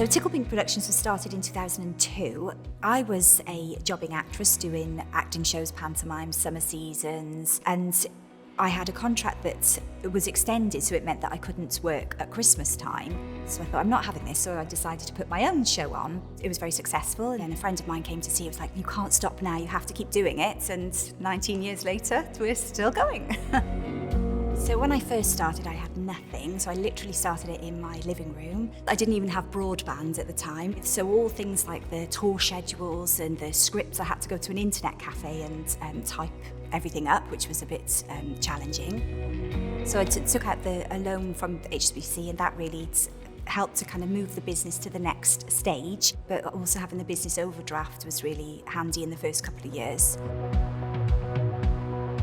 So Tickled Productions was started in 2002. I was a jobbing actress doing acting shows, pantomimes, summer seasons, and I had a contract that was extended, so it meant that I couldn't work at Christmas time. So I thought, I'm not having this, so I decided to put my own show on. It was very successful, and a friend of mine came to see it, was like, you can't stop now, you have to keep doing it. And 19 years later, we're still going. So when I first started, I had nothing, so I literally started it in my living room. I didn't even have broadband at the time, so all things like the tour schedules and the scripts, I had to go to an internet cafe and type everything up, which was a bit challenging. So I took out a loan from the HSBC, and that really helped to kind of move the business to the next stage, but also having the business overdraft was really handy in the first couple of years.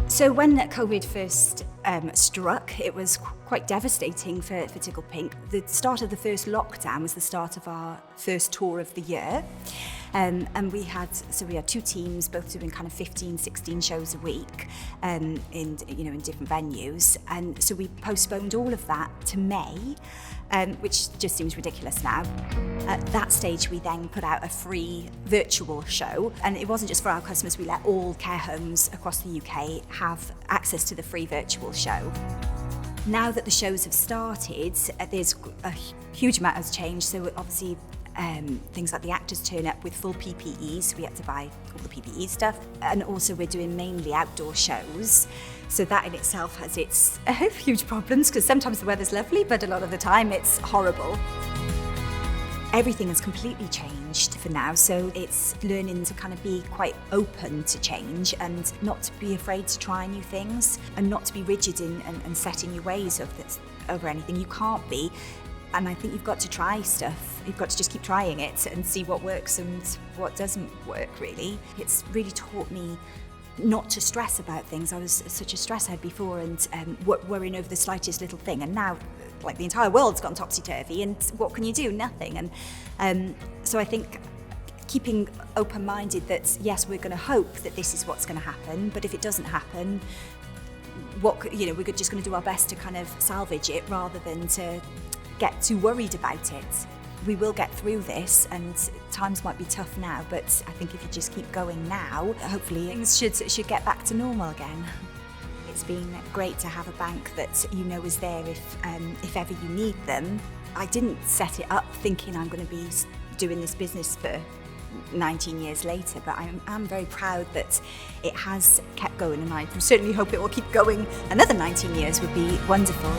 So when COVID first struck, it was quite devastating for Tickled Pink. The start of the first lockdown was the start of our first tour of the year. And we had two teams, both doing kind of 15, 16 shows a week in different venues. And so we postponed all of that to May, which just seems ridiculous now. At that stage, we then put out a free virtual show, and it wasn't just for our customers, we let all care homes across the UK have access to the free virtual show. Now that the shows have started, there's a huge amount has changed, so obviously things like the actors turn up with full PPE, so we had to buy all the PPE stuff, and also we're doing mainly outdoor shows. So that in itself has its huge problems, because sometimes the weather's lovely, but a lot of the time it's horrible. Everything has completely changed for now, so it's learning to kind of be quite open to change and not to be afraid to try new things and not to be rigid and set in your ways over anything. You can't be, and I think you've got to try stuff. You've got to just keep trying it and see what works and what doesn't work, really. It's really taught me not to stress about things. I was such a stress head before and worrying over the slightest little thing, and now like the entire world's gone topsy-turvy, and what can you do? Nothing. And so I think keeping open-minded that yes, we're going to hope that this is what's going to happen, but if it doesn't happen, we're just going to do our best to kind of salvage it rather than to get too worried about it. We will get through this, and times might be tough now, but I think if you just keep going now, hopefully things should get back to normal again. It's been great to have a bank that is there if ever you need them. I didn't set it up thinking I'm going to be doing this business for 19 years later, but I'm very proud that it has kept going, and I certainly hope it will keep going. Another 19 years would be wonderful.